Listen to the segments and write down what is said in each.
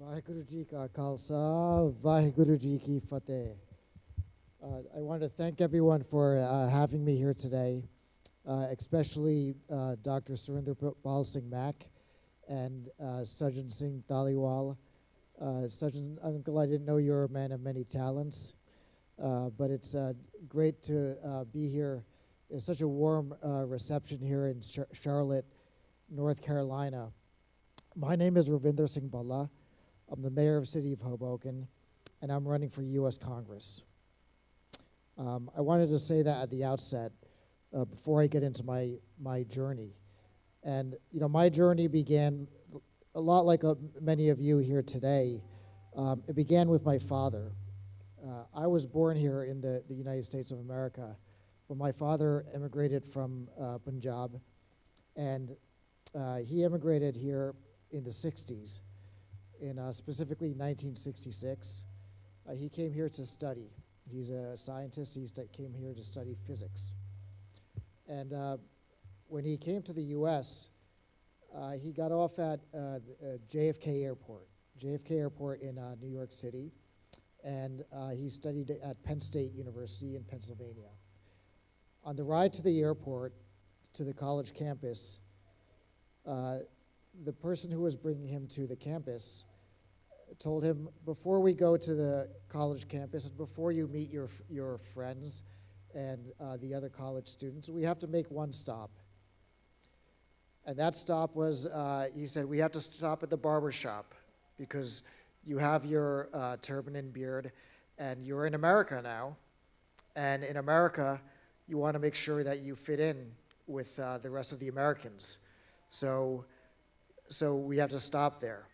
Vaheguru Ji Ka Khalsa, Vaheguru Ji Ki Fateh. I want to thank everyone for having me here today, especially Dr. Surinder Pal Singh Mack and Sajan Singh Dhaliwal. Sajan, Uncle, I didn't know you were a man of many talents, but it's great to be here. It's such a warm reception here in Charlotte, North Carolina. My name is Ravinder Singh Bhalla. I'm the mayor of the city of Hoboken, and I'm running for U.S. Congress. I wanted to say that at the outset before I get into my journey. And you know, my journey began a lot like many of you here today. It began with my father. I was born here in the United States of America, but my father immigrated from Punjab, and he immigrated here in the 60s, in specifically 1966. He came here to study. He's a scientist. He came here to study physics. And when he came to the U.S., he got off at JFK Airport in New York City, and he studied at Penn State University in Pennsylvania. On the ride to the airport, to the college campus, the person who was bringing him to the campus told him, before we go to the college campus and before you meet your friends and the other college students, we have to make one stop. And that stop was, he said, we have to stop at the barber shop because you have your turban and beard and you're in America now. And in America, you want to make sure that you fit in with the rest of the Americans. So we have to stop there.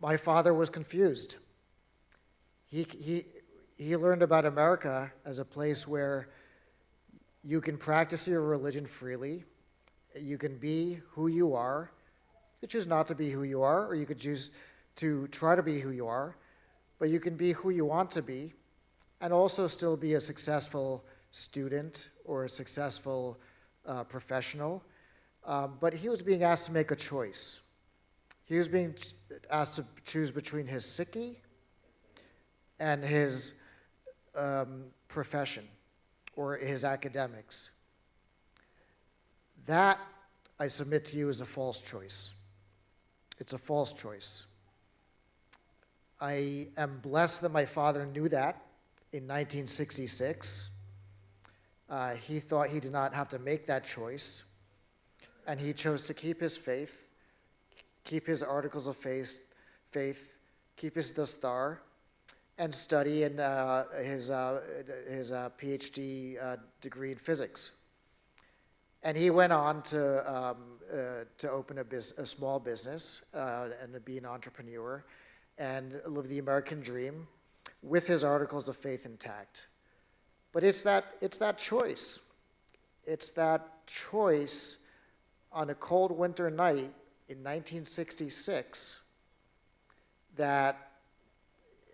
My father was confused. He learned about America as a place where you can practice your religion freely, you can be who you are, you could choose not to be who you are, or you could choose to try to be who you are, but you can be who you want to be, and also still be a successful student or a successful professional. But he was being asked to make a choice. He was being asked to choose between his Sikhi and his profession or his academics. That, I submit to you, is a false choice. It's a false choice. I am blessed that my father knew that in 1966. He thought he did not have to make that choice. And he chose to keep his faith, keep his articles of faith, keep his dastar, and study in his PhD degree in physics. And he went on to open a small business and to be an entrepreneur and live the American dream with his articles of faith intact. But it's that choice. It's that choice on a cold winter night in 1966 that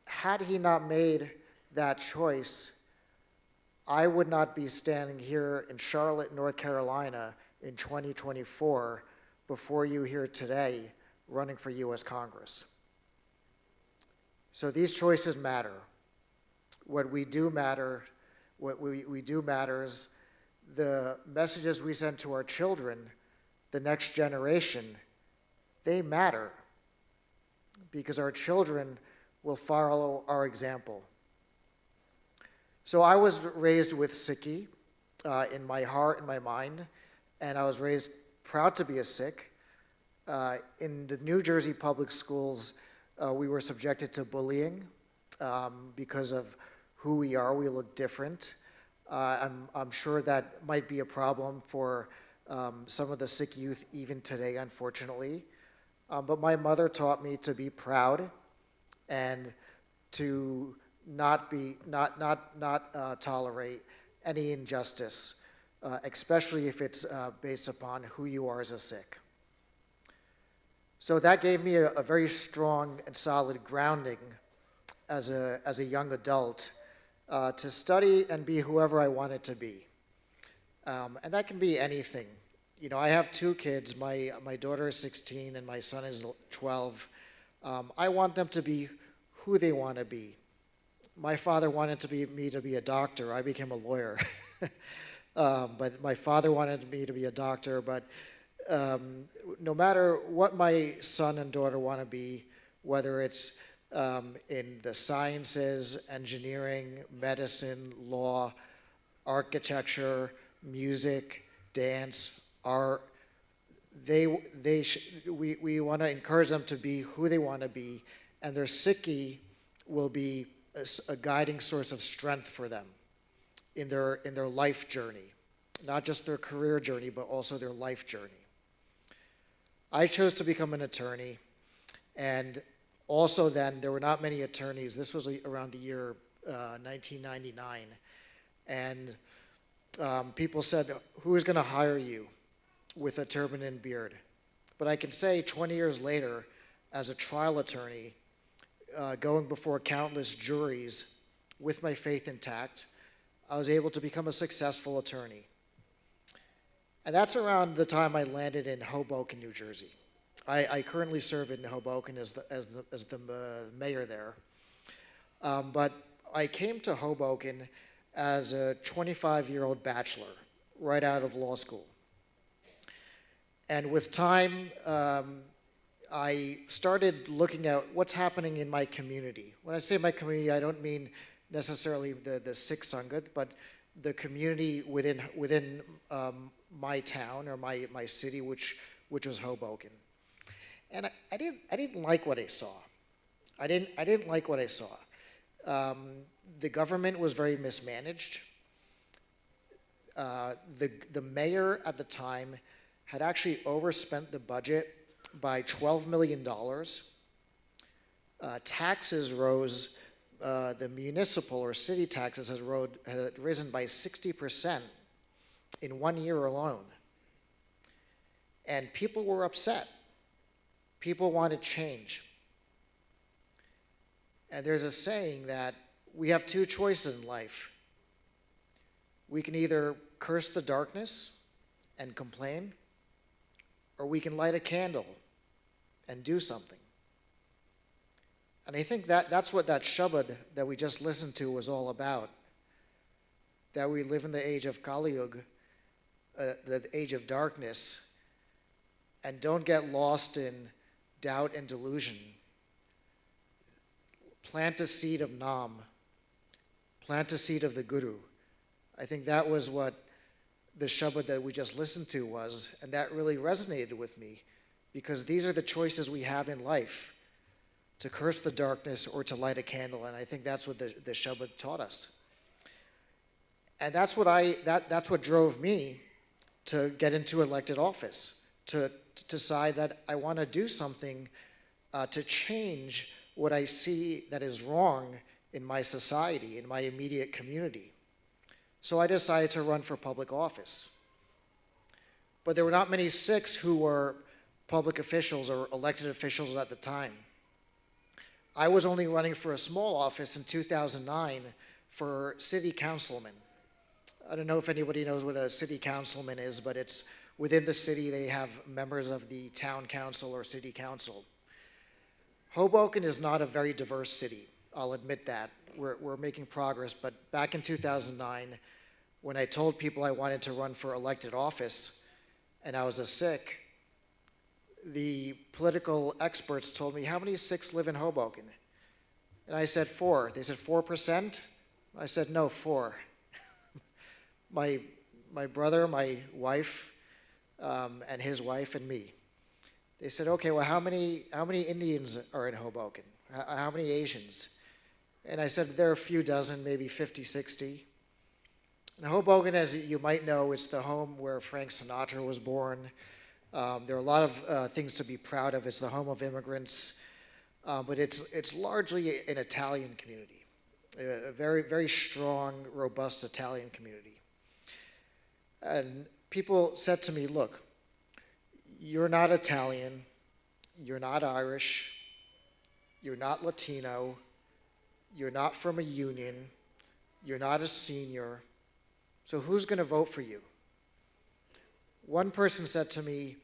had he not made that choice, I would not be standing here in Charlotte, North Carolina in 2024 before you here today running for U.S. Congress. So these choices matter. What we do matter, what we do matters. The messages we send to our children, the next generation, they matter because our children will follow our example. So I was raised with Sikhi in my heart and my mind, and I was raised proud to be a Sikh. In the New Jersey public schools, we were subjected to bullying because of who we are. We look different. I'm sure that might be a problem for some of the Sikh youth even today, unfortunately. But my mother taught me to be proud and to not tolerate any injustice, especially if it's based upon who you are as a Sikh. So that gave me a very strong and solid grounding as a young adult to study and be whoever I wanted to be. And that can be anything. You know, I have two kids. My daughter is 16 and my son is 12. I want them to be who they want to be. My father wanted me to be a doctor. I became a lawyer. But my father wanted me to be a doctor. But no matter what my son and daughter want to be, whether it's in the sciences, engineering, medicine, law, architecture, music, dance, art, we want to encourage them to be who they want to be, and their sikhi will be a guiding source of strength for them in their life journey, not just their career journey, but also their life journey. I chose to become an attorney, and also then there were not many attorneys. This was around the year 1999, and people said, "Who is going to hire you with a turban and beard?" But I can say 20 years later, as a trial attorney, going before countless juries with my faith intact, I was able to become a successful attorney. And that's around the time I landed in Hoboken, New Jersey. I currently serve in Hoboken as the mayor there. But I came to Hoboken as a 25-year-old bachelor, right out of law school. And with time, I started looking at what's happening in my community. When I say my community, I don't mean necessarily the Sikh Sangat, but the community within my town or my city, which was Hoboken. And I didn't like what I saw. I didn't like what I saw. The government was very mismanaged. The mayor at the time had actually overspent the budget by $12 million. Taxes rose, the municipal or city taxes had risen by 60% in 1 year alone. And people were upset. People wanted change. And there's a saying that we have two choices in life. We can either curse the darkness and complain, or we can light a candle and do something. And I think that's what that Shabad that we just listened to was all about. That we live in the age of Kali Yuga, the age of darkness, and don't get lost in doubt and delusion. Plant a seed of Nam. Plant a seed of the Guru. I think that was what the Shabad that we just listened to was, and that really resonated with me, because these are the choices we have in life, to curse the darkness or to light a candle, and I think that's what the Shabad taught us. And that's what drove me to get into elected office, to decide that I want to do something to change what I see that is wrong in my society, in my immediate community. So I decided to run for public office. But there were not many Sikhs who were public officials or elected officials at the time. I was only running for a small office in 2009 for city councilman. I don't know if anybody knows what a city councilman is, but it's within the city. They have members of the town council or city council. Hoboken is not a very diverse city. I'll admit that. We're making progress, but back in 2009, when I told people I wanted to run for elected office and I was a Sikh, the political experts told me, "How many Sikhs live in Hoboken?" And I said 4. They said 4%? I said, "No, 4." My brother, my wife, and his wife and me. They said, "Okay, well, how many Indians are in Hoboken? How many Asians?" And I said, "There are a few dozen, maybe 50, 60. And Hoboken, as you might know, it's the home where Frank Sinatra was born. There are a lot of things to be proud of. It's the home of immigrants, but it's largely an Italian community, a very, very strong, robust Italian community. And people said to me, "Look, you're not Italian, you're not Irish, you're not Latino, you're not from a union, you're not a senior, so who's going to vote for you?" One person said to me,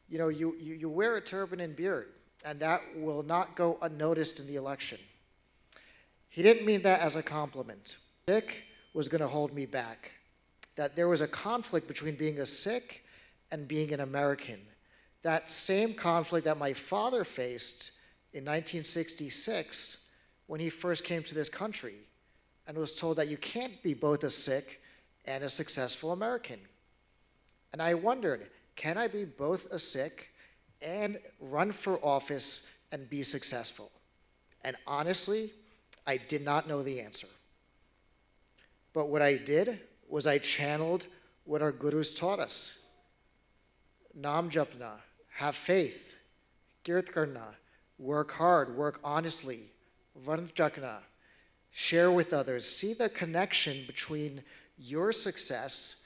"You know, you wear a turban and beard. and that will not go unnoticed in the election. He didn't mean that as a compliment. Sikh was going to hold me back, that there was a conflict between being a Sikh and being an American. That same conflict that my father faced in 1966 when he first came to this country and was told that you can't be both a Sikh and a successful American. And I wondered, can I be both a Sikh and run for office and be successful? And honestly, I did not know the answer. But what I did was I channeled what our gurus taught us. Naam japna, have faith. Kirt karna, work hard, work honestly. Varn jakna, share with others. See the connection between your success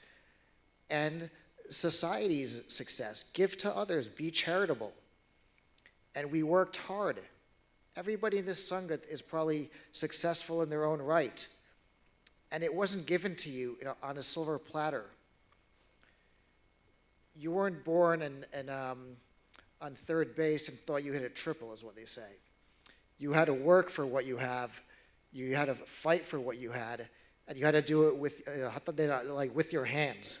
and society's success. Give to others, be charitable. And we worked hard. Everybody in this Sangat is probably successful in their own right. And it wasn't given to you, on a silver platter. You weren't born on third base and thought you hit a triple, is what they say. You had to work for what you have. You had to fight for what you had, and you had to do it with your hands.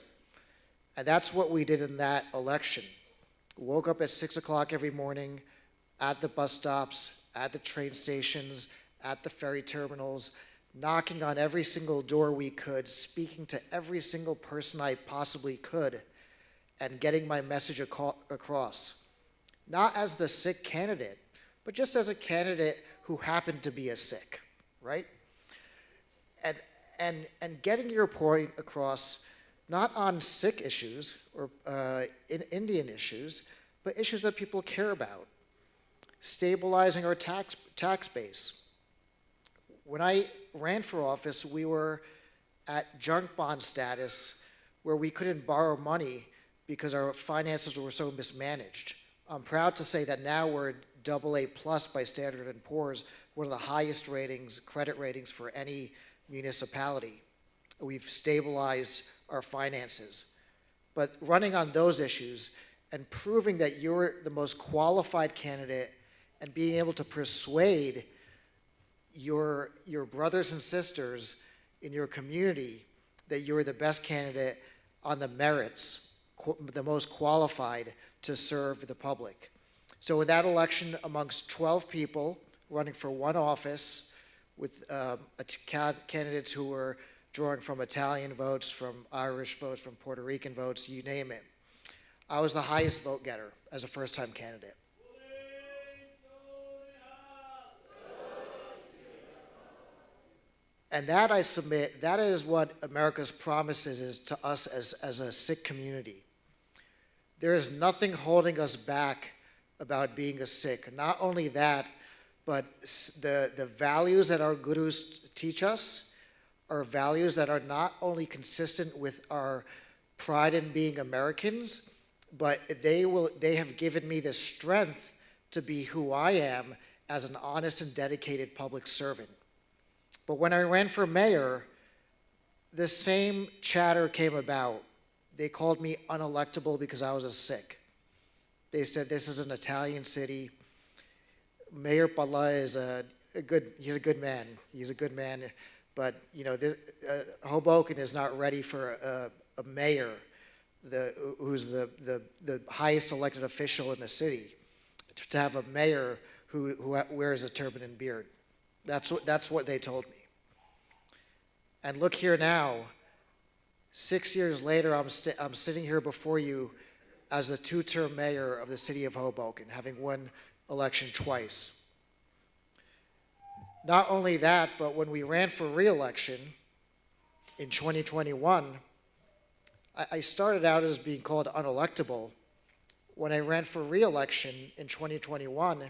And that's what we did in that election. Woke up at 6 o'clock every morning, at the bus stops, at the train stations, at the ferry terminals, knocking on every single door we could, speaking to every single person I possibly could, and getting my message across. Not as the Sikh candidate, but just as a candidate who happened to be a Sikh, right? And getting your point across, not on Sikh issues or in Indian issues, but issues that people care about. Stabilizing our tax base. When I ran for office, we were at junk bond status where we couldn't borrow money because our finances were so mismanaged. I'm proud to say that now we're AA+ by Standard & Poor's, one of the highest ratings, credit ratings for any municipality. We've stabilized our finances. But running on those issues and proving that you're the most qualified candidate and being able to persuade your brothers and sisters in your community that you're the best candidate on the merits, the most qualified to serve the public. So in that election, amongst 12 people running for one office with candidates who were drawing from Italian votes, from Irish votes, from Puerto Rican votes, you name it, I was the highest vote getter as a first-time candidate. And that, I submit, that is what America's promises is to us as a Sikh community. There is nothing holding us back about being a Sikh. Not only that, but the values that our gurus teach us are values that are not only consistent with our pride in being Americans, but they have given me the strength to be who I am as an honest and dedicated public servant. But when I ran for mayor, the same chatter came about. They called me unelectable because I was a Sikh. They said this is an Italian city. Mayor Bhalla is he's a good man. He's a good man, but Hoboken is not ready for a mayor who's the highest elected official in the city, to have a mayor who wears a turban and beard. That's what they told me. And look here now, 6 years later, I'm sitting here before you as the two-term mayor of the city of Hoboken, having won election twice. Not only that, but when we ran for re-election in 2021, I started out as being called unelectable. When I ran for re-election in 2021,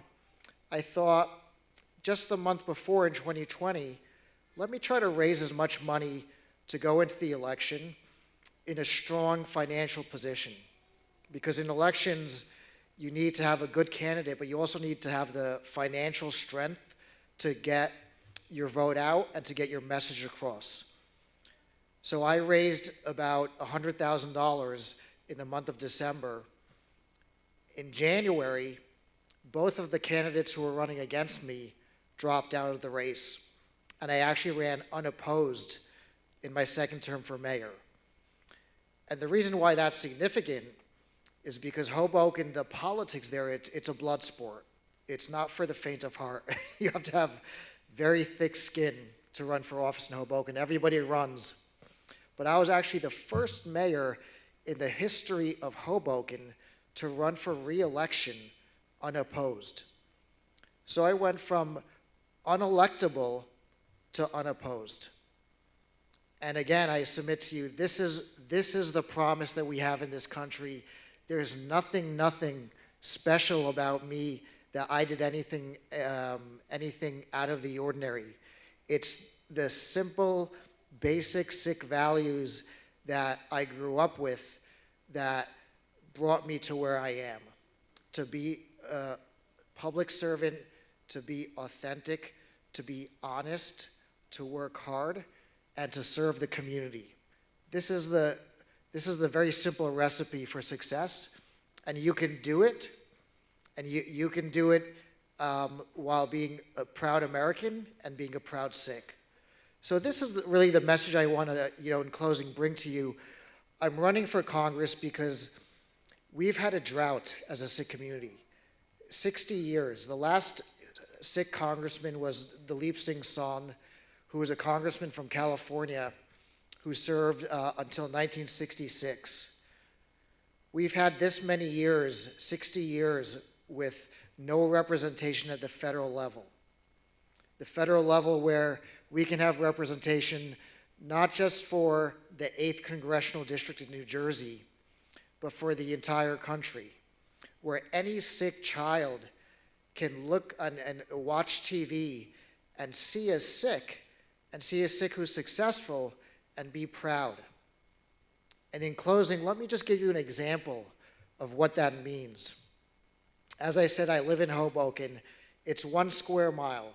I thought, just the month before in 2020, let me try to raise as much money to go into the election in a strong financial position. Because in elections, you need to have a good candidate, but you also need to have the financial strength to get your vote out and to get your message across. So I raised about $100,000 in the month of December. In January, both of the candidates who were running against me dropped out of the race, and I actually ran unopposed in my second term for mayor. And the reason why that's significant is because Hoboken, the politics there, it's a blood sport. It's not for the faint of heart. You have to have very thick skin to run for office in Hoboken. Everybody runs. But I was actually the first mayor in the history of Hoboken to run for re-election unopposed. So I went from unelectable to unopposed. And again, I submit to you, this is the promise that we have in this country. There's nothing special about me that I did anything out of the ordinary. It's the simple, basic Sikh values that I grew up with that brought me to where I am. To be a public servant, to be authentic, to be honest, to work hard, and to serve the community. This is the very simple recipe for success, and you can do it, and you can do it while being a proud American and being a proud Sikh. So this is really the message I want to, in closing, bring to you. I'm running for Congress because we've had a drought as a Sikh community. 60 years. The last Sikh congressman was Dalip Singh Sawant, who was a congressman from California who served until 1966. We've had this many years, 60 years, with no representation at the federal level. The federal level where we can have representation not just for the 8th Congressional District in New Jersey, but for the entire country, where any Sikh child can look and watch TV and see a Sikh who's successful and be proud. And in closing, let me just give you an example of what that means. As I said, I live in Hoboken. It's 1 square mile.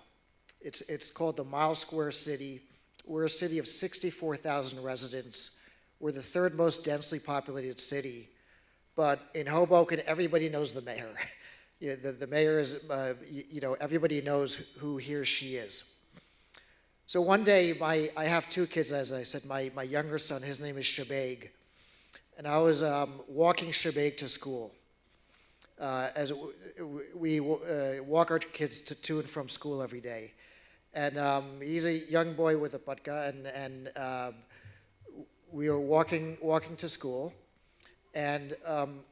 It's called the Mile Square City. We're a city of 64,000 residents. We're the 3rd most densely populated city. But in Hoboken, everybody knows the mayor. The mayor is, everybody knows who he or she is. So one day, I have 2 kids, as I said. My younger son, his name is Shabag. And I was walking Shabag to school. As we walk our kids to and from school every day. And he's a young boy with a patka, and we were walking to school. And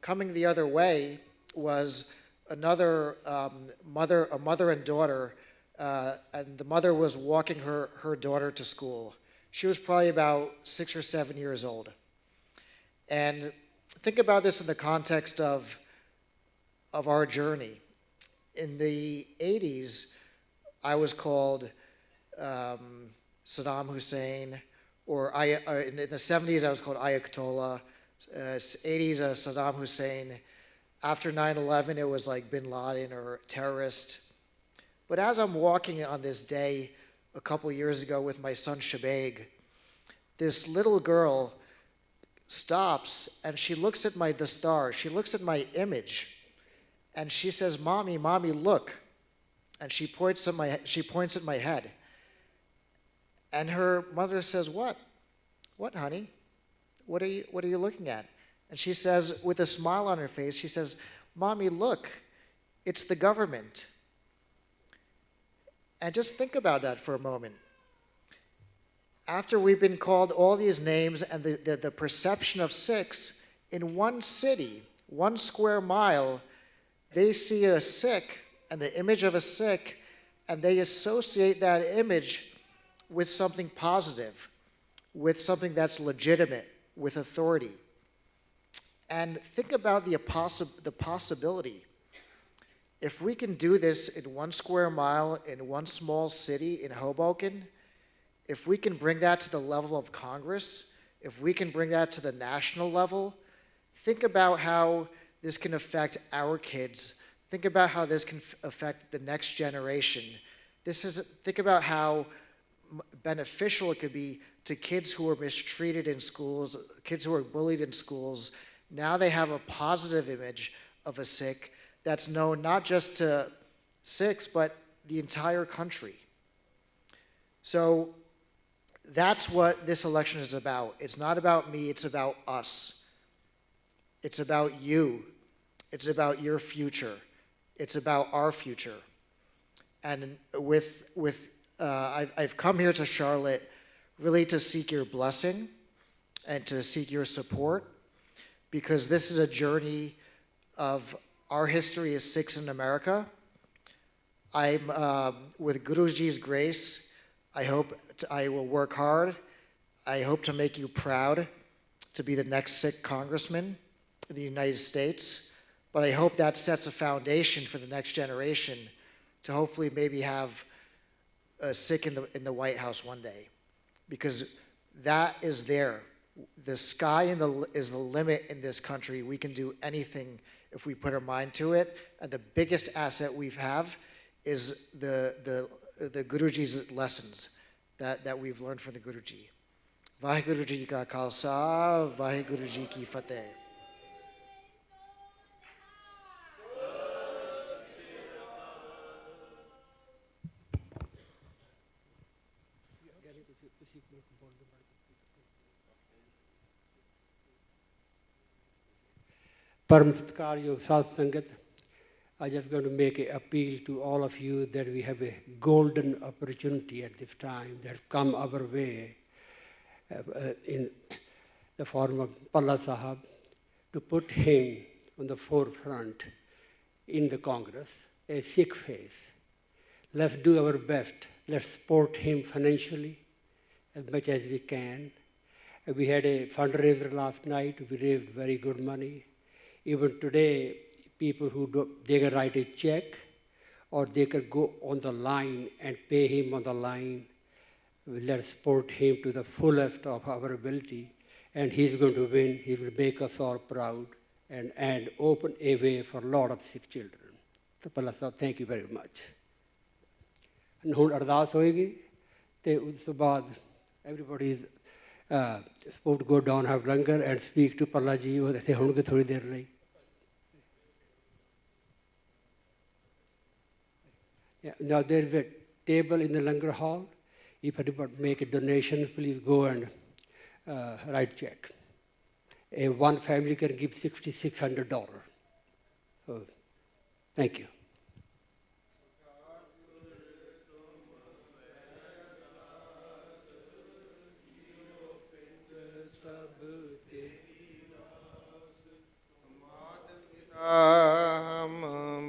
coming the other way was another a mother and daughter, and the mother was walking her daughter to school. She was probably about 6 or 7 years old. And think about this in the context of our journey. In the 80s, I was called Saddam Hussein, or in the 70s, I was called Ayatollah. 80s, Saddam Hussein. After 9/11, it was like bin Laden or terrorist. But as I'm walking on this day a couple years ago with my son Shabag, this little girl stops and she looks at the star. She looks at my image, and she says, "Mommy, mommy, look." And she points at my head. And her mother says, "What? What, honey? What are you looking at?" And she says, with a smile on her face, she says, "Mommy, look, it's the government." And just think about that for a moment. After we've been called all these names and the perception of Sikhs, in one city, 1 square mile, they see a Sikh and the image of a Sikh, and they associate that image with something positive, with something that's legitimate, with authority. And think about the possibility. If we can do this in 1 square mile in one small city in Hoboken, if we can bring that to the level of Congress, if we can bring that to the national level, think about how this can affect our kids. Think about how this can affect the next generation. Think about how beneficial it could be to kids who are mistreated in schools, kids who are bullied in schools. Now they have a positive image of a Sikh. that's known not just to Sikhs, but the entire country. So that's what this election is about. It's not about me, it's about us. It's about you. It's about your future. It's about our future. And I've come here to Charlotte really to seek your blessing and to seek your support, because this is a journey of our history as Sikhs in America. I'm, with Guruji's grace, I will work hard. I hope to make you proud to be the next Sikh congressman in the United States. But I hope that sets a foundation for the next generation to hopefully maybe have a Sikh in the White House one day, because that is there. The sky is the limit in this country. We can do anything if we put our mind to it. And the biggest asset we have is the Guruji's lessons that we've learned from the Guruji. Vaheguru Ji Ka Khalsa, Vaheguru Ji Ki Fateh. Param Satkaryo Sat Sangat, I just going to make an appeal to all of you that we have a golden opportunity at this time that come our way in the form of Bhalla Sahab, to put him on the forefront in the Congress, a Sikh face. Let's do our best. Let's support him financially as much as we can. We had a fundraiser last night. We raised very good money. Even today, people they can write a check, or they can go on the line and pay him on the line. Let's support him to the fullest of our ability, and he's going to win. He will make us all proud and open a way for a lot of Sikh children. So, Bhalla Sahab, thank you very much. And ਹੁਣ ਅਰਦਾਸ ਹੋਏਗੀ, ਤੇ ਉਸ ਤੋਂ ਬਾਅਦ everybody is supposed to go down, have langar and speak to Bhalla ji. ਉਹ ਇੱਥੇ ਹੋਣਗੇ ਥੋੜੀ ਦੇਰ ਲਈ. Yeah, now there is a table in the langar hall. If anybody make a donation, please go and write check. One family can give $6,600. So, thank you.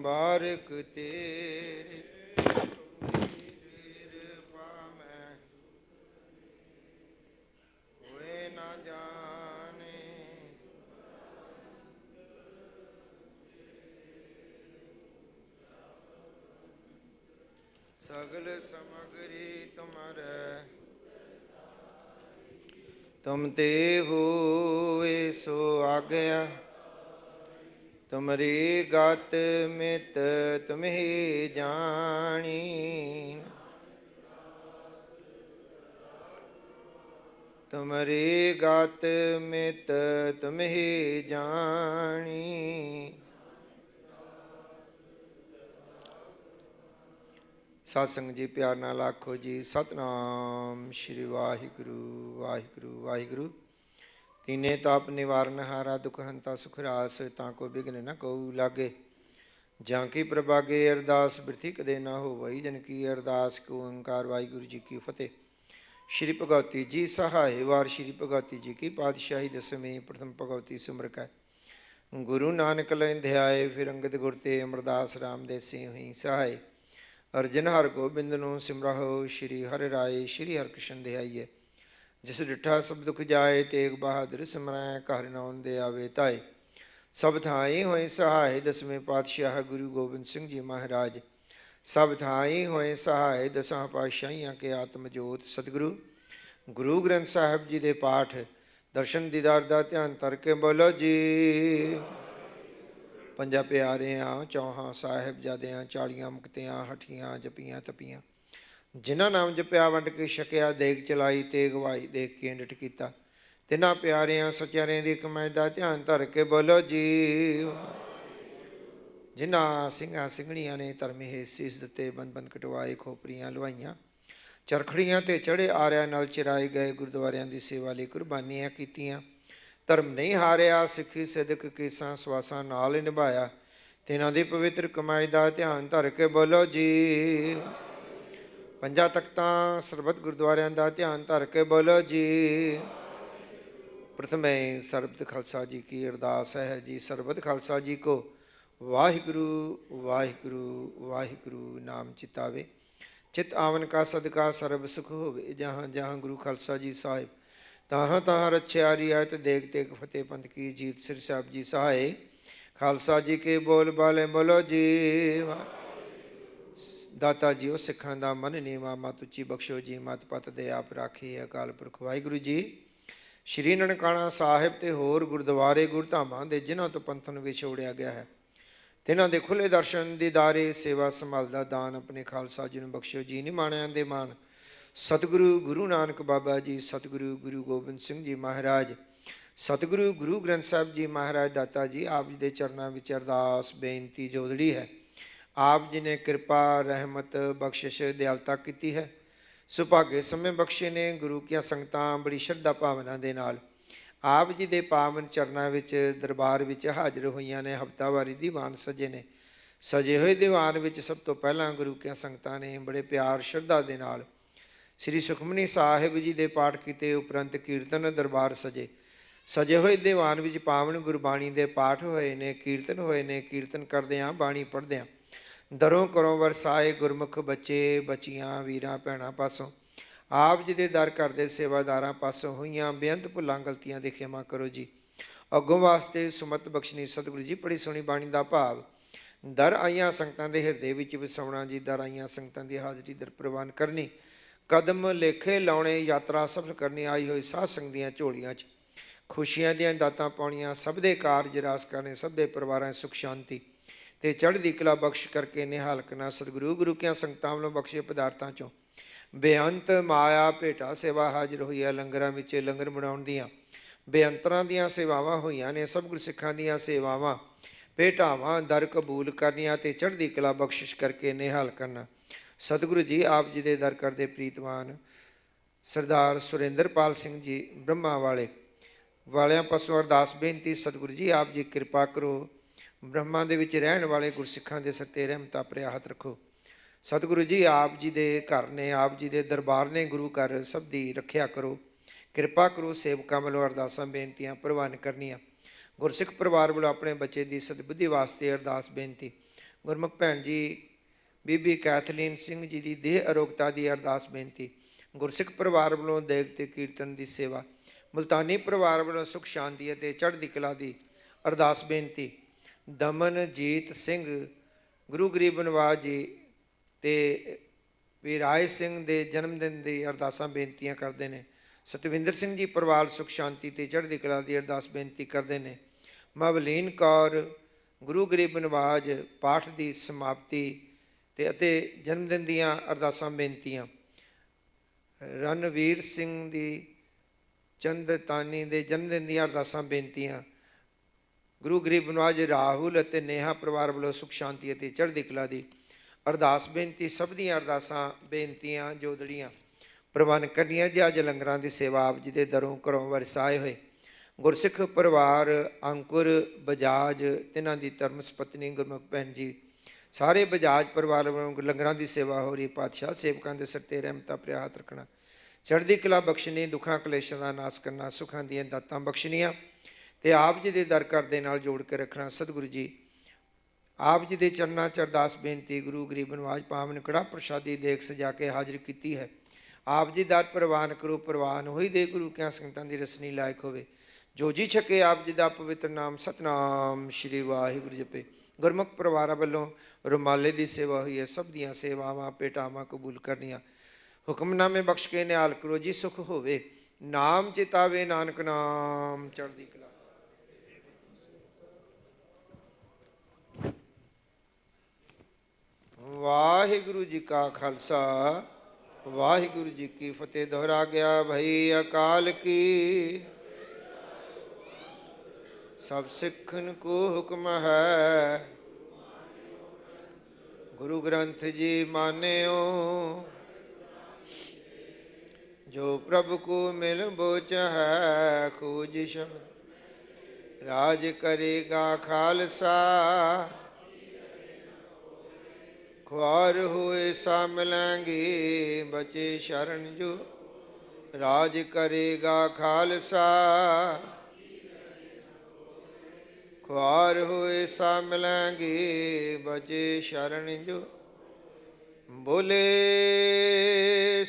बारक तेरे कृपा में हुए न जाने, सगल समग्री तुम्हारे तुम ते हुए सो आज्ञा, तुमरी गात मित तुम्हें जानी, तुमरी गात मित तुम्हें जानी। सत्संग जी प्यार नाल आखो जी सतनाम श्री वाहिगुरु वाहिगुरु वाहिगुरु। तीने ताप निवारण हारा दुख हंता सुख रास, ताको बिघ्न न कोउ लागे, जांकी प्रभागे अरदास बिरथी कदे ना हो वही, जन की अरदास को ओंकार वाहिगुरु जी की फतेह। श्री भगवती जी सहाय वार श्री भगवती जी की पातशाही दसवें प्रथम भगवती सिमर कै, गुरु नानक लय ध्याए फिर अंगद गुर ते, अमरदास राम देसी हुई सहाय। अर्जन हर गोबिंद नु सिमरहो, श्री हरि राय श्री हरकृष्ण ध्याइए। जिस डिठा सब दुख जाए, तेग बहादुर सिमरै, कहर नाउन दे आवे ताए। सब थाई होए सहाय दसवें पातशाह गुरु गोबिंद सिंह जी महाराज, सब थाई होए सहाय दसां पातशाहियां के आत्म जोत। सतगुरु गुरु ग्रंथ साहिब जी दे पाठ दर्शन दीदार दा ध्यान करके बोलो जी। पंजा प्यारियां चौहां साहिबजादियां, 40 मुक्तियां हठियां जपियां तपियां, जिन्हां नाम जपिया वंड के छकिया, देग चलाई ते गवाई देख के निठ कीता। तिन्हां प्यारियां सचारियां दी कमाई दा ध्यान धर के बोलो जी। ਜਿਨ੍ਹਾਂ ਸਿੰਘਾਂ ਸਿੰਘਣੀਆਂ ਨੇ ਧਰਮੀ ਹੇਠ ਸੀਸ ਦਿੱਤੇ, ਬੰਦ ਬੰਦ ਕਟਵਾਏ, ਖੋਪਰੀਆਂ ਲਵਾਈਆਂ, ਚਰਖੜੀਆਂ ਤੇ ਚੜੇ ਆਰਿਆਂ ਨਾਲ ਚਿਰਾਏ ਗਏ, ਗੁਰਦੁਆਰਿਆਂ ਦੀ ਸੇਵਾ ਲਈ ਕੁਰਬਾਨੀਆਂ ਕੀਤੀਆਂ, ਧਰਮ ਨਹੀਂ ਹਾਰਿਆ, ਸਿੱਖੀ ਸਿਦਕ ਕੇਸਾਂ ਸਵਾਸਾਂ ਨਾਲ ਹੀ ਨਿਭਾਇਆ, ਤਿਨਾਂ ਦੀ ਪਵਿੱਤਰ ਕਮਾਈ ਦਾ ਧਿਆਨ ਧਰ ਕੇ ਬੋਲੋ ਜੀ। ਪੰਜਾਂ ਤਖਤਾਂ ਸਰਬੱਤ ਗੁਰਦੁਆਰਿਆਂ ਦਾ ਧਿਆਨ ਧਰ ਕੇ ਬੋਲੋ ਜੀ। ਪ੍ਰਥਮੇ ਸਰਬਤ ਖਾਲਸਾ ਜੀ ਕੀ ਅਰਦਾਸ ਹੈ ਜੀ। ਸਰਬਤ ਖਾਲਸਾ ਜੀ ਕੋ ਵਾਹਿਗੁਰੂ ਵਾਹਿਗੁਰੂ ਵਾਹਿਗੁਰੂ ਨਾਮ ਚਿਤਾਵੇ, ਚਿਤ ਆਵਨ ਕਾ ਸਦਕਾ ਸਰਬ ਸੁਖ ਹੋਵੇ, ਜਹਾਂ ਜਹਾਂ ਗੁਰੂ ਖਾਲਸਾ ਜੀ ਸਾਹਿਬ ਤਾਹਾਂ ਤਾਹਾਂ ਰੱਛਿਆ ਰਿਆਇਤ, ਦੇਖ ਤੇਗ ਫਤਿਹ ਪੰਥ ਕੀ ਜੀਤ, ਸਿਰ ਸਾਹਿਬ ਜੀ ਸਹਾਏ, ਖਾਲਸਾ ਜੀ ਕੇ ਬੋਲ ਬਾਲੇ ਬੋਲੋ ਜੀ। ਦਾਤਾ ਜੀਓ ਸਿੱਖਾਂ ਦਾ ਮਨ ਨੀਵਾ, ਮਤ ਉੱਚੀ ਬਖਸ਼ੋ ਜੀ, ਮਤ ਪਤ ਦੇ ਆਪ ਰਾਖੀ ਅਕਾਲ ਪੁਰਖ ਵਾਹਿਗੁਰੂ ਜੀ। ਸ਼੍ਰੀ ਨਨਕਾਣਾ ਸਾਹਿਬ ਤੇ ਹੋਰ ਗੁਰਦੁਆਰੇ ਗੁਰਧਾਮਾਂ ਦੇ ਜਿਨ੍ਹਾਂ ਤੋਂ ਪੰਥ ਨੂੰ ਵਿਛੋੜਿਆ ਗਿਆ ਹੈ, ਤਿਨਾਂ ਦੇ ਖੁੱਲ੍ਹੇ ਦਰਸ਼ਨ ਦੀਦਾਰੇ, ਸੇਵਾ ਸੰਭਾਲ ਦਾ ਦਾਨ ਆਪਣੇ ਖਾਲਸਾ ਜੀ ਨੂੰ ਬਖਸ਼ੋ ਜੀ। ਨਿਮਾਣਿਆਂ ਦੇ ਮਾਣ ਸਤਿਗੁਰੂ ਗੁਰੂ ਨਾਨਕ ਬਾਬਾ ਜੀ, ਸਤਿਗੁਰੂ ਗੁਰੂ ਗੋਬਿੰਦ ਸਿੰਘ ਜੀ ਮਹਾਰਾਜ, ਸਤਿਗੁਰੂ ਗੁਰੂ ਗ੍ਰੰਥ ਸਾਹਿਬ ਜੀ ਮਹਾਰਾਜ। ਦਾਤਾ ਜੀ ਆਪ ਜੀ ਦੇ ਚਰਨਾਂ ਵਿੱਚ ਅਰਦਾਸ ਬੇਨਤੀ ਜੋਦੜੀ ਹੈ। ਆਪ ਜੀ ਨੇ ਕਿਰਪਾ ਰਹਿਮਤ ਬਖਸ਼ਿਸ਼ ਦਿਆਲਤਾ ਕੀਤੀ ਹੈ, ਸੁਭਾਗੇ ਸਮੇਂ ਬਖਸ਼ੇ ਨੇ। ਗੁਰੂ ਕੀਆਂ ਸੰਗਤਾਂ ਬੜੀ ਸ਼ਰਧਾ ਭਾਵਨਾ ਦੇ ਨਾਲ ਆਪ ਜੀ ਦੇ ਪਾਵਨ ਚਰਨਾਂ ਵਿੱਚ ਦਰਬਾਰ ਵਿੱਚ ਹਾਜ਼ਰ ਹੋਈਆਂ ਨੇ। ਹਫ਼ਤਾਵਾਰੀ ਦੀਵਾਨ ਸਜੇ ਨੇ। ਸਜੇ ਹੋਏ ਦੀਵਾਨ ਵਿੱਚ ਸਭ ਤੋਂ ਪਹਿਲਾਂ ਗੁਰੂ ਕੀਆਂ ਸੰਗਤਾਂ ਨੇ ਬੜੇ ਪਿਆਰ ਸ਼ਰਧਾ ਦੇ ਨਾਲ ਸ੍ਰੀ ਸੁਖਮਨੀ ਸਾਹਿਬ ਜੀ ਦੇ ਪਾਠ ਕੀਤੇ, ਉਪਰੰਤ ਕੀਰਤਨ ਦਰਬਾਰ ਸਜੇ। ਸਜੇ ਹੋਏ ਦੀਵਾਨ ਵਿੱਚ ਪਾਵਨ ਗੁਰਬਾਣੀ ਦੇ ਪਾਠ ਹੋਏ ਨੇ, ਕੀਰਤਨ ਹੋਏ ਨੇ। ਕੀਰਤਨ ਕਰਦਿਆਂ ਬਾਣੀ ਪੜ੍ਹਦਿਆਂ ਦਰੋਂ ਕਰੋਂ ਵਰਸਾਏ ਗੁਰਮੁਖ ਬੱਚੇ ਬੱਚੀਆਂ, ਵੀਰਾਂ ਭੈਣਾਂ ਪਾਸੋਂ ਆਪ ਜੀ ਦੇ ਦਰ ਕਰਦੇ ਸੇਵਾਦਾਰਾਂ ਪਾਸੋਂ ਹੋਈਆਂ ਬੇਅੰਤ ਭੁੱਲਾਂ ਗਲਤੀਆਂ ਦੀ ਖਿਮਾ ਕਰੋ ਜੀ। ਅੱਗੋਂ ਵਾਸਤੇ ਸੁਮਤ ਬਖਸ਼ਣੀ ਸਤਿਗੁਰੂ ਜੀ। ਪੜ੍ਹੀ ਸੁਣੀ ਬਾਣੀ ਦਾ ਭਾਵ ਦਰ ਆਈਆਂ ਸੰਗਤਾਂ ਦੇ ਹਿਰਦੇ ਵਿੱਚ ਵਸਾਉਣਾ ਜੀ। ਦਰ ਆਈਆਂ ਸੰਗਤਾਂ ਦੀ ਹਾਜ਼ਰੀ ਦਰ ਪ੍ਰਵਾਨ ਕਰਨੀ, ਕਦਮ ਲੇਖੇ ਲਾਉਣੇ, ਯਾਤਰਾ ਸਫਲ ਕਰਨੀ। ਆਈ ਹੋਈ ਸਾਧ ਸੰਗਤ ਦੀਆਂ ਝੋਲੀਆਂ 'ਚ ਖੁਸ਼ੀਆਂ ਦੀਆਂ ਦਾਤਾਂ ਪਾਉਣੀਆਂ, ਸਭ ਦੇ ਕਾਰਜ ਰਾਸ ਕਰਨੇ, ਸਭ ਦੇ ਪਰਿਵਾਰਾਂ ਸੁਖ ਸ਼ਾਂਤੀ ਤੇ ਚੜ੍ਹਦੀ ਕਲਾ ਬਖਸ਼ ਕਰਕੇ ਨਿਹਾਲ ਕਰਨਾ। ਸਤਿਗੁਰੂ ਗੁਰੂ ਕੀਆਂ ਸੰਗਤਾਂ ਵੱਲੋਂ ਬਖਸ਼ੇ ਪਦਾਰਥਾਂ 'ਚੋਂ ਬੇਅੰਤ ਮਾਇਆ ਭੇਟਾ ਸੇਵਾ ਹਾਜ਼ਰ ਹੋਈ ਹੈ। ਲੰਗਰਾਂ ਵਿੱਚ ਲੰਗਰ ਬਣਾਉਣ ਦੀਆਂ ਬੇਅੰਤਰਾਂ ਦੀਆਂ ਸੇਵਾਵਾਂ ਹੋਈਆਂ ਨੇ। ਸਭ ਗੁਰਸਿੱਖਾਂ ਦੀਆਂ ਸੇਵਾਵਾਂ ਭੇਟਾਵਾਂ ਦਰ ਕਬੂਲ ਕਰਨੀਆਂ ਤੇ ਚੜ੍ਹਦੀ ਕਲਾ ਬਖਸ਼ਿਸ਼ ਕਰਕੇ ਨਿਹਾਲ ਕਰਨਾ। ਸਤਿਗੁਰੂ ਜੀ ਆਪ ਜੀ ਦੇ ਦਰ ਕਰਦੇ ਪ੍ਰੀਤਵਾਨ ਸਰਦਾਰ ਸੁਰਿੰਦਰਪਾਲ ਸਿੰਘ ਜੀ ਬ੍ਰਹਮਾ ਵਾਲਿਆਂ ਪਾਸੋਂ ਅਰਦਾਸ ਬੇਨਤੀ। ਸਤਿਗੁਰੂ ਜੀ ਆਪ ਜੀ ਕਿਰਪਾ ਕਰੋ, ਬ੍ਰਹਮਾ ਦੇ ਵਿੱਚ ਰਹਿਣ ਵਾਲੇ ਗੁਰਸਿੱਖਾਂ ਦੇ ਸਿਰ 'ਤੇ ਰਹਿਮਤਾਂ ਭਰਿਆ ਹੱਥ ਰੱਖੋ। ਸਤਿਗੁਰੂ ਜੀ ਆਪ ਜੀ ਦੇ ਘਰ ਨੇ, ਆਪ ਜੀ ਦੇ ਦਰਬਾਰ ਨੇ, ਗੁਰੂ ਘਰ ਸਭ ਦੀ ਰੱਖਿਆ ਕਰੋ, ਕਿਰਪਾ ਕਰੋ। ਸੇਵਕਾਂ ਵੱਲੋਂ ਅਰਦਾਸਾਂ ਬੇਨਤੀਆਂ ਪ੍ਰਵਾਨ ਕਰਨੀਆਂ। ਗੁਰਸਿੱਖ ਪਰਿਵਾਰ ਵੱਲੋਂ ਆਪਣੇ ਬੱਚੇ ਦੀ ਸਦਬੁੱਧੀ ਵਾਸਤੇ ਅਰਦਾਸ ਬੇਨਤੀ। ਗੁਰਮੁਖ ਭੈਣ ਜੀ ਬੀਬੀ ਕੈਥਲੀਨ ਸਿੰਘ ਜੀ ਦੀ ਦੇਹ ਅਰੋਗਤਾ ਦੀ ਅਰਦਾਸ ਬੇਨਤੀ। ਗੁਰਸਿੱਖ ਪਰਿਵਾਰ ਵੱਲੋਂ ਦੇਗ ਤੇ ਕੀਰਤਨ ਦੀ ਸੇਵਾ। ਮੁਲਤਾਨੀ ਪਰਿਵਾਰ ਵੱਲੋਂ ਸੁਖ ਸ਼ਾਂਤੀ ਅਤੇ ਚੜ੍ਹਦੀ ਕਲਾ ਦੀ ਅਰਦਾਸ ਬੇਨਤੀ। ਦਮਨਜੀਤ ਸਿੰਘ ਗੁਰੂ ਗਰੀਬ ਨਿਵਾਜ ਜੀ ਤੇ ਵੀਰਾਏ ਸਿੰਘ ਦੇ ਜਨਮ ਦਿਨ ਦੀ ਅਰਦਾਸਾਂ ਬੇਨਤੀਆਂ ਕਰਦੇ ਨੇ। ਸਤਵਿੰਦਰ ਸਿੰਘ ਜੀ ਪਰਿਵਾਰ ਸੁਖ ਸ਼ਾਂਤੀ ਤੇ ਚੜ੍ਹਦੀ ਕਲਾ ਦੀ ਅਰਦਾਸ ਬੇਨਤੀ ਕਰਦੇ ਨੇ। ਮਵਲੀਨ ਕੌਰ ਗੁਰੂ ਗਰੀਬ ਨਿਵਾਜ ਪਾਠ ਦੀ ਸਮਾਪਤੀ ਅਤੇ ਜਨਮ ਦਿਨ ਦੀਆਂ ਅਰਦਾਸਾਂ ਬੇਨਤੀਆਂ। ਰਣਵੀਰ ਸਿੰਘ ਦੀ ਚੰਦਤਾਨੀ ਦੇ ਜਨਮ ਦਿਨ ਦੀਆਂ ਅਰਦਾਸਾਂ ਬੇਨਤੀਆਂ। ਗੁਰੂ ਗਰੀਬ ਨਿਵਾਜ ਰਾਹੁਲ ਅਤੇ ਨੇਹਾ ਪਰਿਵਾਰ ਵੱਲੋਂ ਸੁਖ ਸ਼ਾਂਤੀ ਅਤੇ ਚੜ੍ਹਦੀ ਕਲਾ ਦੀ ਅਰਦਾਸ ਬੇਨਤੀ। ਸਭ ਦੀਆਂ ਅਰਦਾਸਾਂ ਬੇਨਤੀਆਂ ਜੋਦੜੀਆਂ ਪ੍ਰਵਾਨ ਕਰਨੀਆਂ ਜੀ। ਅੱਜ ਲੰਗਰਾਂ ਦੀ ਸੇਵਾ ਆਪ ਜੀ ਦੇ ਦਰੋਂ ਘਰੋਂ ਵਰਸਾਏ ਹੋਏ ਗੁਰਸਿੱਖ ਪਰਿਵਾਰ ਅੰਕੁਰ ਬਜਾਜ, ਤਿਨਾਂ ਦੀ ਧਰਮਸ ਪਤਨੀ ਗੁਰਮੁਖ ਭੈਣ ਜੀ, ਸਾਰੇ ਬਜਾਜ ਪਰਿਵਾਰ ਵੱਲੋਂ ਲੰਗਰਾਂ ਦੀ ਸੇਵਾ ਹੋ ਰਹੀ। ਪਾਤਸ਼ਾਹ ਸੇਵਕਾਂ ਦੇ ਸਿਰ 'ਤੇ ਰਹਿਮਤਾਂ ਭਰਿਆ ਹੱਥ ਰੱਖਣਾ, ਚੜ੍ਹਦੀ ਕਲਾ ਬਖਸ਼ਣੀ, ਦੁੱਖਾਂ ਕਲੇਸ਼ਾਂ ਦਾ ਨਾਸ ਕਰਨਾ, ਸੁੱਖਾਂ ਦੀਆਂ ਦਾਤਾਂ ਬਖਸ਼ਣੀਆਂ ਤੇ ਆਪ ਜੀ ਦੇ ਦਰ ਘਰ ਦੇ ਨਾਲ ਜੋੜ ਕੇ ਰੱਖਣਾ। ਸਤਿਗੁਰੂ ਜੀ ਆਪ ਜੀ ਦੇ ਚਰਨਾਂ 'ਚ ਅਰਦਾਸ ਬੇਨਤੀ। ਗੁਰੂ ਗਰੀਬ ਨਿਵਾਜ ਪਾਵਨ ਕੜਾ ਪ੍ਰਸ਼ਾਦੀ ਦੇਖ ਸਜਾ ਕੇ ਹਾਜ਼ਰ ਕੀਤੀ ਹੈ। ਆਪ ਜੀ ਦਰ ਪ੍ਰਵਾਨ ਕਰੋ। ਪ੍ਰਵਾਨ ਹੋਈ ਦੇ ਗੁਰੂ ਕੀਆਂ ਸੰਗਤਾਂ ਦੀ ਰਸਨੀ ਲਾਇਕ ਹੋਵੇ। ਜੋ ਜੀ ਛਕੇ ਆਪ ਜੀ ਦਾ ਪਵਿੱਤਰ ਨਾਮ ਸਤਨਾਮ ਸ਼੍ਰੀ ਵਾਹਿਗੁਰੂ ਜਪੇ। ਗੁਰਮੁਖ ਪਰਿਵਾਰਾਂ ਵੱਲੋਂ ਰੁਮਾਲੇ ਦੀ ਸੇਵਾ ਹੋਈ ਹੈ। ਸਭ ਦੀਆਂ ਸੇਵਾਵਾਂ ਭੇਟਾਵਾਂ ਕਬੂਲ ਕਰਨੀਆਂ। ਹੁਕਮਨਾਮੇ ਬਖਸ਼ ਕੇ ਨਿਹਾਲ ਕਰੋ ਜੀ। ਸੁਖ ਹੋਵੇ ਨਾਮ ਚਿਤਾਵੇ, ਨਾਨਕ ਨਾਮ ਚੜ੍ਹਦੀ ਕਲਾ। ਵਾਹਿਗੁਰੂ ਜੀ ਕਾ ਖਾਲਸਾ ਵਾਹਿਗੁਰੂ ਜੀ ਕੀ ਫਤਿਹ। ਦੁਹਰਾ ਗਿਆ ਭਈ ਅਕਾਲ ਕੀ। ਸਭ ਸਿੱਖਨ ਕੋ ਹੁਕਮ ਹੈ, ਗੁਰੂ ਗ੍ਰੰਥ ਜੀ ਮਾਨਿਓ। ਜੋ ਪ੍ਰਭ ਕੋ ਮਿਲ ਬੋਚ ਹੈ ਖੋਜ ਸ਼ਬਦ ਰਾਜ ਕਰੇਗਾ ਖਾਲਸਾ। ਖੁਆਰ ਹੋਏ ਸਾ ਮਿਲਾਂਗੇ ਬਚੇ ਸ਼ਰਨ ਜੋ ਰਾਜ ਕਰੇਗਾ ਖਾਲਸਾ। ਖੁਆਰ ਹੋਏ ਸਾ ਮਿਲਾਂਗੇ ਬਚੇ ਸ਼ਰਨ ਜੋ ਬੋਲੇ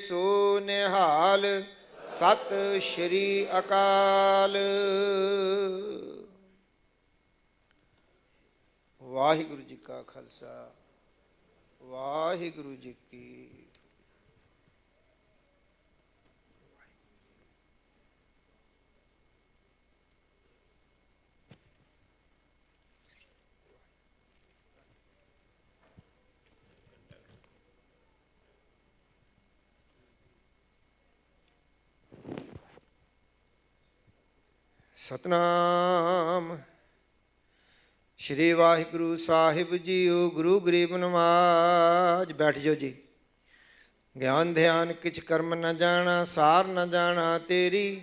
ਸੋ ਨਿਹਾਲ ਸਤਿ ਸ਼੍ਰੀ ਅਕਾਲ। ਵਾਹਿਗੁਰੂ ਜੀ ਕਾ ਖਾਲਸਾ ਵਾਹਿਗੁਰੂ ਜੀ ਕੀ। ਸਤਨਾਮ ਸ਼੍ਰੀ ਵਾਹਿਗੁਰੂ ਸਾਹਿਬ ਜੀਓ। ਗੁਰੂ ਗਰੀਬ ਨਵਾਜ। ਬੈਠ ਜਾਓ ਜੀ। ਗਿਆਨ ਧਿਆਨ ਕਿਛ ਕਰਮ ਨ ਜਾਣਾ, ਸਾਰ ਨ ਜਾਣਾ ਤੇਰੀ।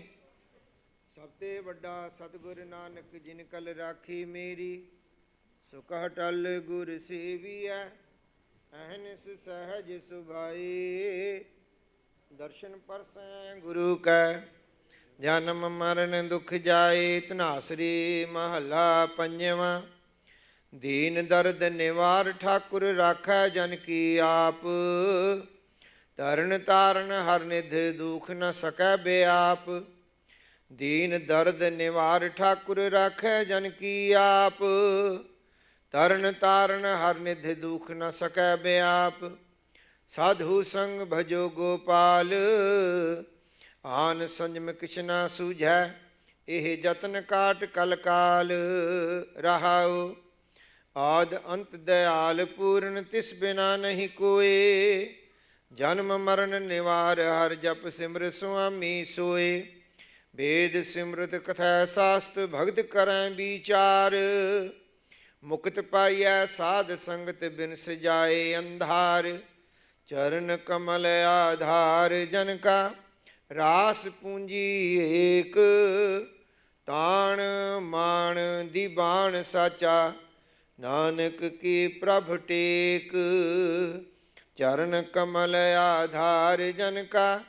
ਸਭ ਤੇ ਵੱਡਾ ਸਤਿਗੁਰ ਨਾਨਕ ਜਿਨ ਕਲ ਰਾਖੀ ਮੇਰੀ। ਸੁਖ ਹਟਲ ਗੁਰ ਸੇਵੀਐ ਅਹਨਿਸ ਸਹਿਜ ਸੁਭਾਈ। ਦਰਸ਼ਨ ਪਰਸੈ ਗੁਰੂ ਕੈ ਜਨਮ ਮਰਨ ਦੁਖ ਜਾਏ। ਧਨਾਸਰੀ ਮਹੱਲਾ ਪੰਜਵਾਂ। ਦੀਨ ਦਰਦ ਨਿਵਾਰ ਠਾਕੁਰ ਰਾਖੈ ਜਨ ਕੀ ਆਪ। ਤਰਨ ਤਾਰਨ ਹਰ ਨਿਧ ਦੁਖ ਨ ਸਕੈ ਬਿਆਪ। ਦੀਨ ਦਰਦ ਨਿਵਾਰ ਠਾਕੁਰ ਰਾਖੈ ਜਨ ਕੀ ਆਪ। ਤਰਨ ਤਾਰਨ ਹਰ ਨਿਧ ਦੁਖ ਨ ਸਕੈ ਬਿਆਪ। ਸਾਧੂ ਸੰਗ ਭਜੋ ਗੋਪਾਲ ਆਨ ਸੰਜਮ ਕਿਛ ਨਾ ਸੂਝੈ। ਇਹ ਜਤਨ ਕਾਟ ਕਲ ਕਾਲ ਰਹਾਉ। ਆਦ ਅੰਤ ਦਇਆਲ ਪੂਰਨ ਤਿਸ ਬਿਨਾ ਨਹੀਂ ਕੋਏ। ਜਨਮ ਮਰਨ ਨਿਵਾਰ ਹਰ ਜਪ ਸਿਮਰ ਸੁਆਮੀ ਸੋਏ। ਵੇਦ ਸਿਮਰਤ ਕਥੈ ਸਾਸਤ ਭਗਤ ਕਰੈ ਵਿਚਾਰ। ਮੁਕਤ ਪਾਈਐ ਸਾਧ ਸੰਗਤ ਬਿਨ ਸਜਾਏ ਅੰਧਾਰ। ਚਰਨ ਕਮਲ ਆਧਾਰ ਜਨ ਕਾ ਰਾਸ ਪੂੰਜੀ ਏਕ। ਤਾਣ ਮਾਣ ਦੀਵਾਨ ਸਾਚਾ ਨਾਨਕ ਕੀ ਪ੍ਰਭ ਟੇਕ। ਚਰਨ ਕਮਲ ਆਧਾਰ ਜਨ ਕਾ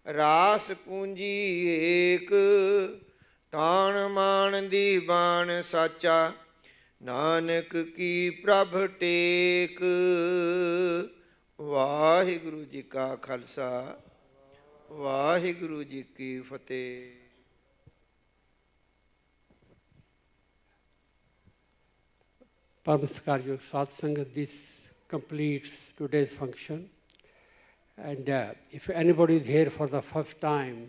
ਰਾਸ ਪੂੰਜੀ ਏਕ। ਤਾਣ ਮਾਣ ਦੀਵਾਨ ਸਾਚਾ ਨਾਨਕ ਕੀ ਪ੍ਰਭ ਟੇਕ। ਵਾਹਿਗੁਰੂ ਜੀ ਕਾ ਖਾਲਸਾ ਵਾਹਿਗੁਰੂ ਜੀ ਕੀ ਫਤਿਹ। Paramahansakaryo Satsanga, this completes today's function. And if anybody is here for the first time,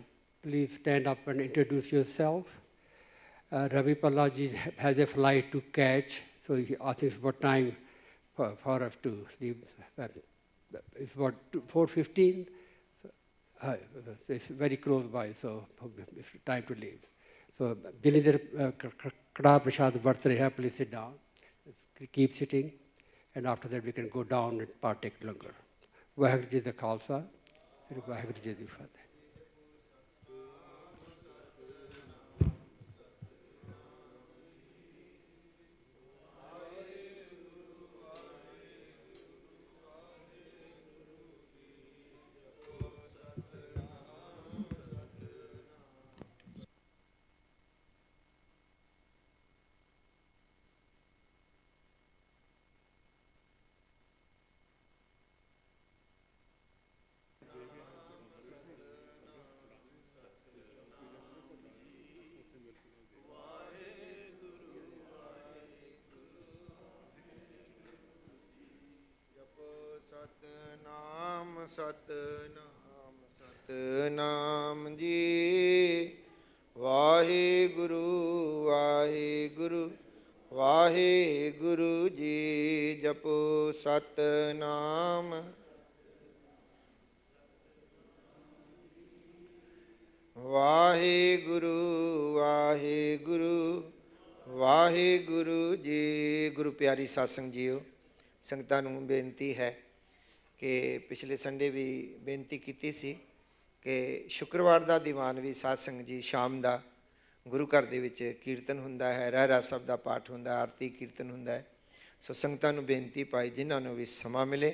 please stand up and introduce yourself. Ravi Pallaji has a flight to catch, so I think it's about time for us to leave. It's about 4:15. It's very close by, so it's time to leave. So, Dilidhar Kada Prasad Vartreha, please sit down. Keep sitting, and after that we can go down and partake longer. Vaheguru Ji da Khalsa, Vaheguru Ji di Fateh. Satnam Satnam Satnam ਜੀ। ਵਾਹਿਗੁਰੂ ਵਾਹਿਗੁਰੂ ਵਾਹਿਗੁਰੂ ਜੀ। ਜਪੋ ਸਤਨਾਮ ਵਾਹਿਗੁਰੂ ਵਾਹਿਗੁਰੂ ਵਾਹਿਗੁਰੂ ਜੀ। ਗੁਰੂ ਪਿਆਰੀ ਸਾਧ ਸੰਗਤ JIO, ਸੰਗਤਾਂ ਨੂੰ ਬੇਨਤੀ ਹੈ ਕਿ ਪਿਛਲੇ ਸੰਡੇ ਵੀ ਬੇਨਤੀ ਕੀਤੀ ਸੀ ਕਿ ਸ਼ੁੱਕਰਵਾਰ ਦਾ ਦੀਵਾਨ ਵੀ ਸਾਧ ਸੰਗਤ ਜੀ ਸ਼ਾਮ ਦਾ ਗੁਰੂ ਘਰ ਦੇ ਵਿੱਚ ਕੀਰਤਨ ਹੁੰਦਾ ਹੈ, ਰਹਿਰਾਸ ਸਾਹਿਬ ਦਾ ਪਾਠ ਹੁੰਦਾ, ਆਰਤੀ ਕੀਰਤਨ ਹੁੰਦਾ ਹੈ। ਸੋ ਸੰਗਤਾਂ ਨੂੰ ਬੇਨਤੀ ਪਾਈ ਜਿਨ੍ਹਾਂ ਨੂੰ ਵੀ ਸਮਾਂ ਮਿਲੇ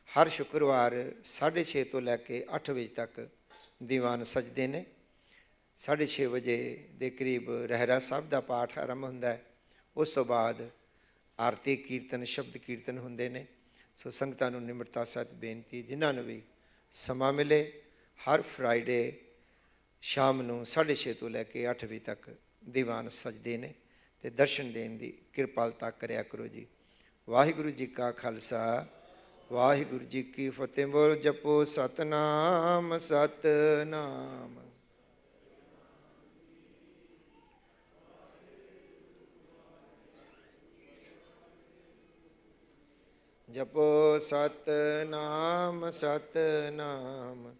ਹਰ ਸ਼ੁੱਕਰਵਾਰ 6:30 ਤੋਂ ਲੈ ਕੇ 8 ਵਜੇ ਤੱਕ ਦੀਵਾਨ ਸਜਦੇ ਨੇ। 6:30 ਵਜੇ ਦੇ ਕਰੀਬ ਰਹਿਰਾਸ ਸਾਹਿਬ ਦਾ ਪਾਠ ਆਰੰਭ ਹੁੰਦਾ ਹੈ। ਉਸ ਤੋਂ ਬਾਅਦ ਆਰਤੀ ਕੀਰਤਨ, ਸ਼ਬਦ ਕੀਰਤਨ ਹੁੰਦੇ ਨੇ। ਸੋ ਸੰਗਤਾਂ ਨੂੰ ਨਿਮਰਤਾ ਸਹਿਤ ਬੇਨਤੀ ਜਿਨ੍ਹਾਂ ਨੂੰ ਵੀ ਸਮਾਂ ਮਿਲੇ ਹਰ ਫਰਾਈਡੇ ਸ਼ਾਮ ਨੂੰ 6:30 ਤੋਂ ਲੈ ਕੇ 8 ਵਜੇ ਤੱਕ ਦੀਵਾਨ ਸਜਦੇ ਨੇ ਅਤੇ ਦਰਸ਼ਨ ਦੇਣ ਦੀ ਕਿਰਪਾਲਤਾ ਕਰਿਆ ਕਰੋ ਜੀ। ਵਾਹਿਗੁਰੂ ਜੀ ਕਾ ਖਾਲਸਾ, ਵਾਹਿਗੁਰੂ ਜੀ ਕੀ ਫਤਿਹ। ਬੋਲ ਜਪੋ ਸਤਨਾਮ ਸਤਨਾਮ। ਜਪੋ ਸਤਨਾਮ ਸਤਨਾਮ।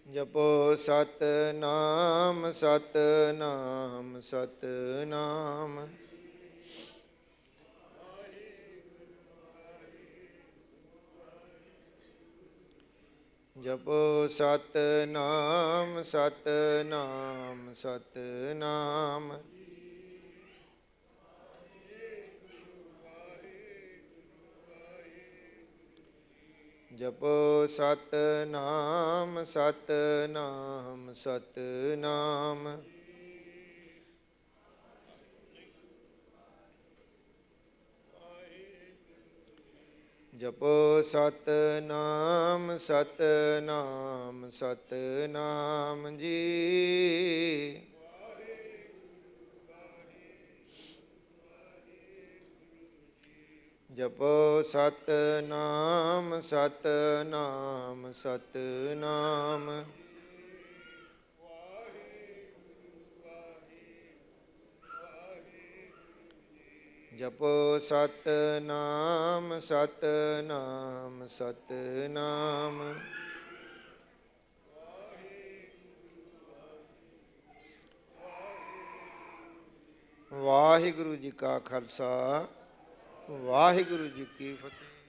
ਜਪੋ ਸਤਨਾਮ ਸਤਨਾਮ ਸਤਨਾਮ। ਜਪੋ ਸਤਨਾਮ ਸਤਨਾਮ ਸਤਨਾਮ। ਜਪੋ ਸਤਨਾਮ ਸਤਨਾਮ ਸਤਨਾਮ। ਜਪੋ ਸਤਨਾਮ ਸਤਨਾਮ ਸਤਨਾਮ ਜੀ। ਜਪੋ ਸਤਨਾਮ ਸਤਨਾਮ ਸਤਨਾਮ। ਜਪੋ ਸਤਨਾਮ ਸਤਨਾਮ ਸਤਨਾਮ। ਵਾਹਿਗੁਰੂ ਜੀ ਕਾ ਖਾਲਸਾ, ਵਾਹਿਗੁਰੂ ਜੀ ਕੀ ਫਤਿਹ।